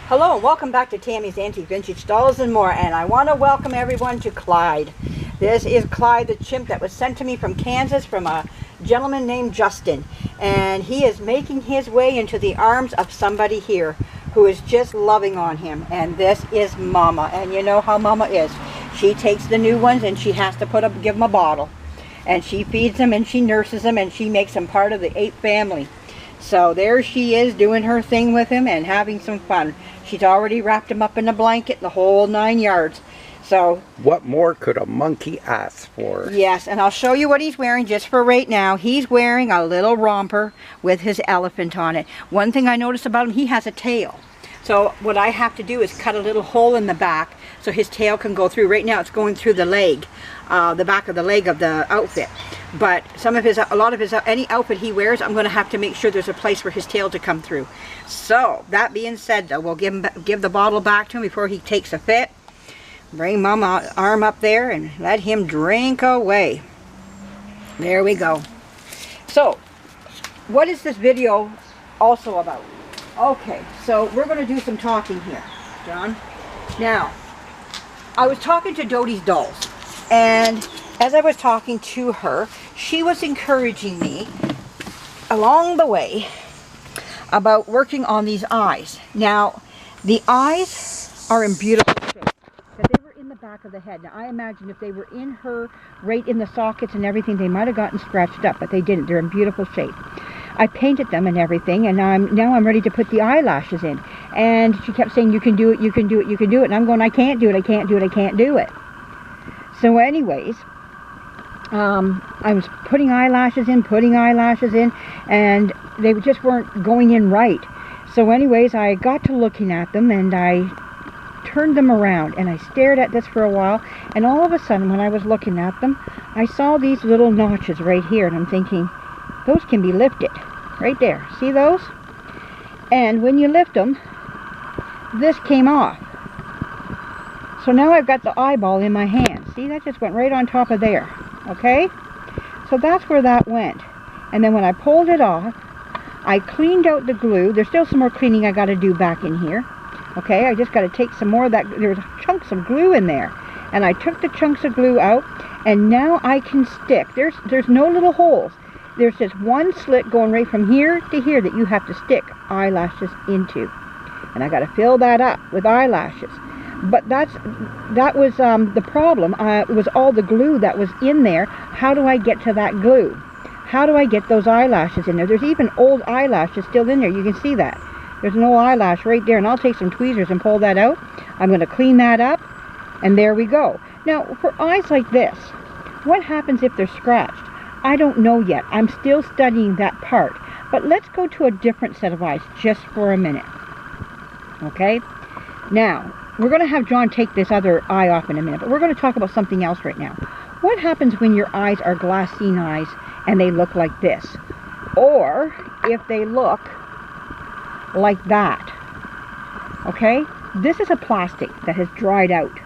Hello and welcome back to Tammy's Antique Vintage Dolls and More, and I want to welcome everyone to Clyde. This is Clyde the chimp that was sent to me from Kansas from a gentleman named Justin, and he is making his way into the arms of somebody here who is just loving on him, and this is Mama. And you know how Mama is. She takes the new ones and she has to give them a bottle, and she feeds them and she nurses them and she makes them part of the ape family. So there she is doing her thing with him and having some fun. She's already wrapped him up in a blanket, the whole 9 yards. So what more could a monkey ask for? Yes, and I'll show you what he's wearing just for right now. He's wearing a little romper with his elephant on it. One thing I noticed about him, he has a tail. So what I have to do is cut a little hole in the back so his tail can go through. Right now it's going through the leg, the back of the leg of the outfit. But any outfit he wears, I'm going to have to make sure there's a place for his tail to come through. So that being said, though, we'll give the bottle back to him before he takes a fit. Bring Mama's arm up there and let him drink away. There we go. So what is this video also about? Okay, so we're going to do some talking here, John. Now, I was talking to Dodie's Dolls, and as I was talking to her, she was encouraging me along the way about working on these eyes. Now, the eyes are in beautiful shape. But they were in the back of the head. Now, I imagine if they were in her, right in the sockets and everything, they might have gotten scratched up, but they didn't. They're in beautiful shape. I painted them and everything, and now I'm ready to put the eyelashes in. And she kept saying, you can do it, you can do it, you can do it. And I'm going, I can't do it, I can't do it, I can't do it. So anyways, I was putting eyelashes in, and they just weren't going in right. So anyways, I got to looking at them, and I turned them around, and I stared at this for a while, and all of a sudden, when I was looking at them, I saw these little notches right here, and I'm thinking, those can be lifted. Right there. See those? And when you lift them, this came off. So now I've got the eyeball in my hand. See, that just went right on top of there. Okay? So that's where that went. And then when I pulled it off, I cleaned out the glue. There's still some more cleaning I got to do back in here. Okay? I just got to take some more of that. There's chunks of glue in there. And I took the chunks of glue out, and now I can stick. There's no little holes. There's just one slit going right from here to here that you have to stick eyelashes into. And I got to fill that up with eyelashes. But that was the problem. It was all the glue that was in there. How do I get to that glue? How do I get those eyelashes in there? There's even old eyelashes still in there. You can see that. There's no eyelash right there. And I'll take some tweezers and pull that out. I'm going to clean that up. And there we go. Now, for eyes like this, what happens if they're scratched? I don't know yet. I'm still studying that part. But let's go to a different set of eyes just for a minute. Okay? Now, we're going to have John take this other eye off in a minute, but we're going to talk about something else right now. What happens when your eyes are glassine eyes and they look like this? Or if they look like that. Okay? This is a plastic that has dried out.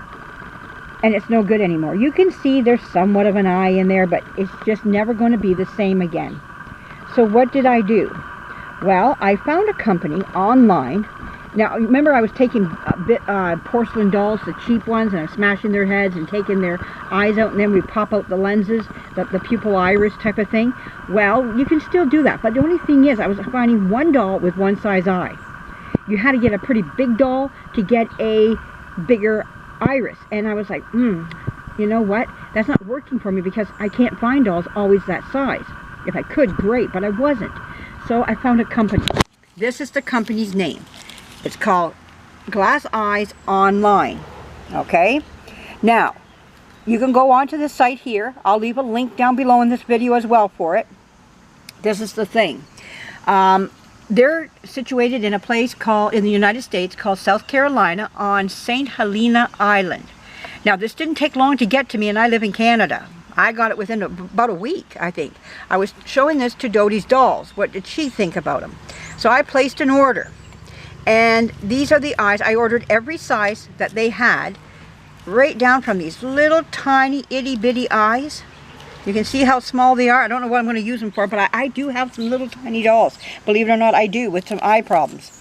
And it's no good anymore. You can see there's somewhat of an eye in there, but it's just never going to be the same again. So what did I do? Well, I found a company online. Now, remember I was taking porcelain dolls, the cheap ones, and I was smashing their heads and taking their eyes out, and then we pop out the lenses, the pupil iris type of thing. Well, you can still do that, but the only thing is I was finding one doll with one size eye. You had to get a pretty big doll to get a bigger iris, and I was like, you know what, that's not working for me because I can't find dolls always that size. If I could, great, but I wasn't. So I found a company. This is the company's name. It's called Glass Eyes Online. Okay, now you can go onto this site here. I'll leave a link down below in this video as well for it. This is the thing. They're situated in a place in the United States called South Carolina on St. Helena Island. Now, this didn't take long to get to me, and I live in Canada. I got it within about a week, I think. I was showing this to Dodie's Dolls. What did she think about them? So I placed an order. And these are the eyes. I ordered every size that they had, right down from these little tiny itty-bitty eyes. You can see how small they are. I don't know what I'm going to use them for, but I do have some little tiny dolls. Believe it or not, I do, with some eye problems.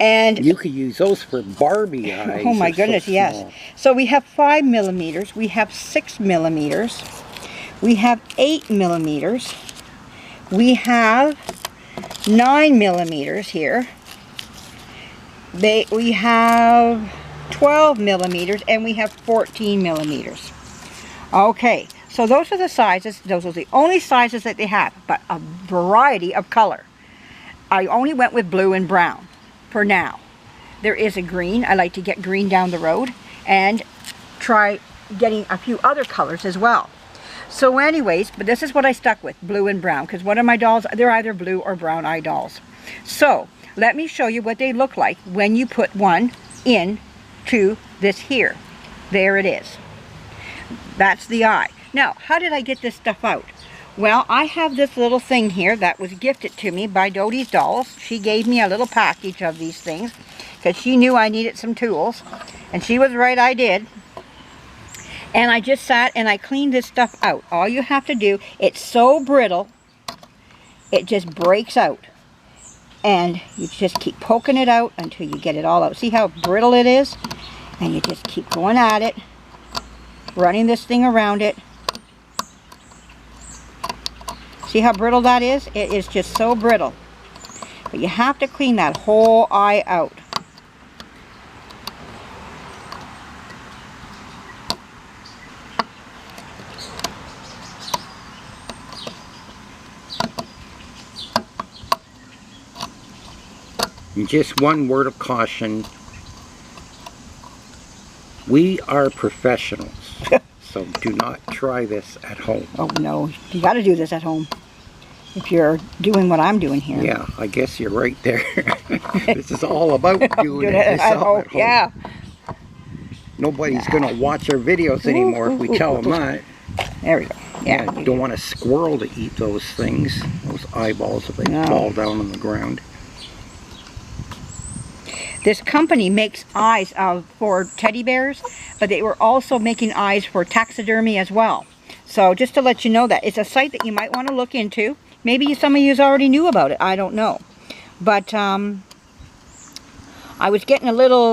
And you could use those for Barbie eyes. oh my They're goodness, so yes. small. So we have 5 millimeters, we have 6 millimeters, we have 8 millimeters, we have 9 millimeters here. We have 12 millimeters, and we have 14 millimeters. Okay, so those are the sizes. Those are the only sizes that they have, but a variety of color. I only went with blue and brown for now. There is a green. I like to get green down the road and try getting a few other colors as well. So anyways, but this is what I stuck with, blue and brown, because one of my dolls, they're either blue or brown eye dolls. So let me show you what they look like when you put one into this here. There it is. That's the eye. Now, how did I get this stuff out? Well, I have this little thing here that was gifted to me by Dodie's Dolls. She gave me a little package of these things because she knew I needed some tools. And she was right, I did. And I just sat and I cleaned this stuff out. All you have to do, it's so brittle, it just breaks out. And you just keep poking it out until you get it all out. See how brittle it is? And you just keep going at it, running this thing around it. See how brittle that is? It is just so brittle. But you have to clean that whole eye out. And just one word of caution. We are professionals, so do not try this at home. Oh no, you got to do this at home if you're doing what I'm doing here. Yeah, I guess you're right there. This is all about doing it yourself at home. Yeah. Nobody's going to watch our videos anymore if we tell them that. There we go. Yeah. You don't want a squirrel to eat those things, those eyeballs, if they fall down on the ground. This company makes eyes for teddy bears, but they were also making eyes for taxidermy as well. So just to let you know that, it's a site that you might want to look into. Maybe some of you already knew about it, I don't know. But I was getting a little,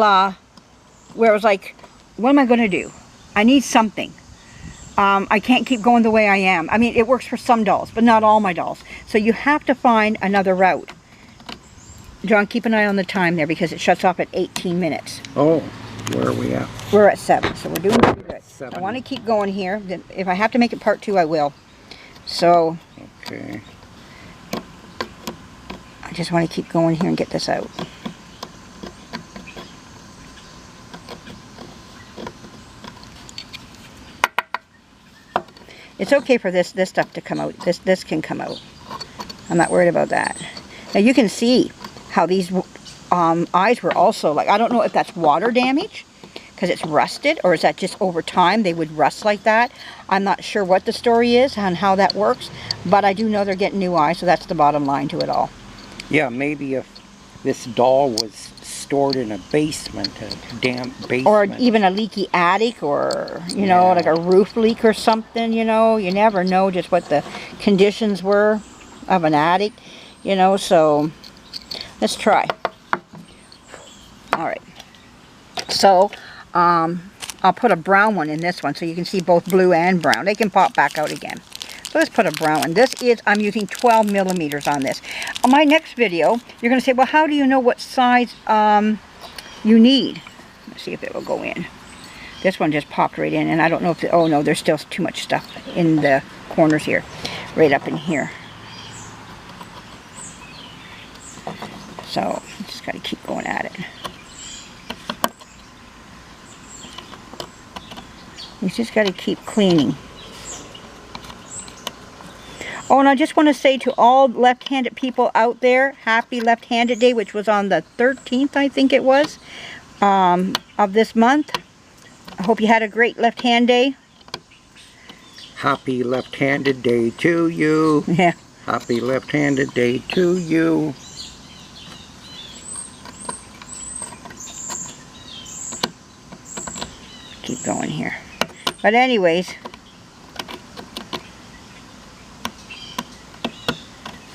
where I was like, what am I going to do? I need something. I can't keep going the way I am. I mean, it works for some dolls, but not all my dolls. So you have to find another route. John, keep an eye on the time there because it shuts off at 18 minutes. Oh, where are we at? We're at 7, so we're doing pretty good. 7. I want to keep going here. If I have to make it part 2, I will. So, okay. I just want to keep going here and get this out. It's okay for this stuff to come out. This can come out. I'm not worried about that. Now you can see how these eyes were also, like, I don't know if that's water damage because it's rusted, or is that just over time they would rust like that. I'm not sure what the story is and how that works, but I do know they're getting new eyes, so that's the bottom line to it all. Yeah, maybe if this doll was stored in a basement, a damp basement. Or even a leaky attic, or, you know, like a roof leak or something, you know. You never know just what the conditions were of an attic, you know, so let's try. All right. So, I'll put a brown one in this one so you can see both blue and brown. They can pop back out again. So let's put a brown one. This is, I'm using 12 millimeters on this. On my next video, you're going to say, well, how do you know what size you need? Let's see if it will go in. This one just popped right in, and I don't know if, oh no, there's still too much stuff in the corners here. Right up in here. So, just got to keep going at it. You just got to keep cleaning. Oh, and I just want to say to all left-handed people out there, happy Left-Handed Day, which was on the 13th, I think it was, of this month. I hope you had a great Left-Hand Day. Happy Left-Handed Day to you. Yeah. Happy Left-Handed Day to you. Keep going here. But anyways,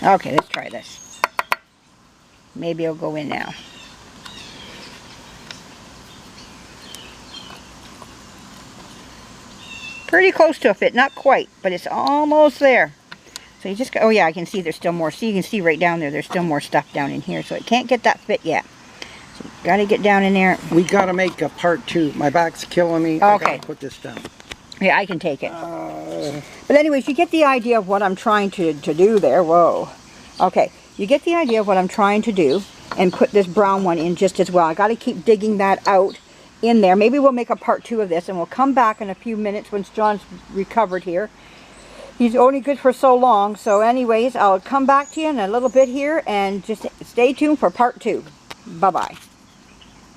okay, let's try this. Maybe it'll go in now. Pretty close to a fit, not quite, but it's almost there. So you just, oh yeah, I can see there's still more. See, you can see right down there, there's still more stuff down in here. So it can't get that fit yet. So you gotta get down in there. We gotta make a part 2. My back's killing me. Okay. I gotta put this down. Yeah, I can take it. But anyways, you get the idea of what I'm trying to do there. Whoa. Okay, you get the idea of what I'm trying to do and put this brown one in just as well. I gotta keep digging that out in there. Maybe we'll make a part 2 of this, and we'll come back in a few minutes once John's recovered here. He's only good for so long. So anyways, I'll come back to you in a little bit here, and just stay tuned for part 2. Bye-bye.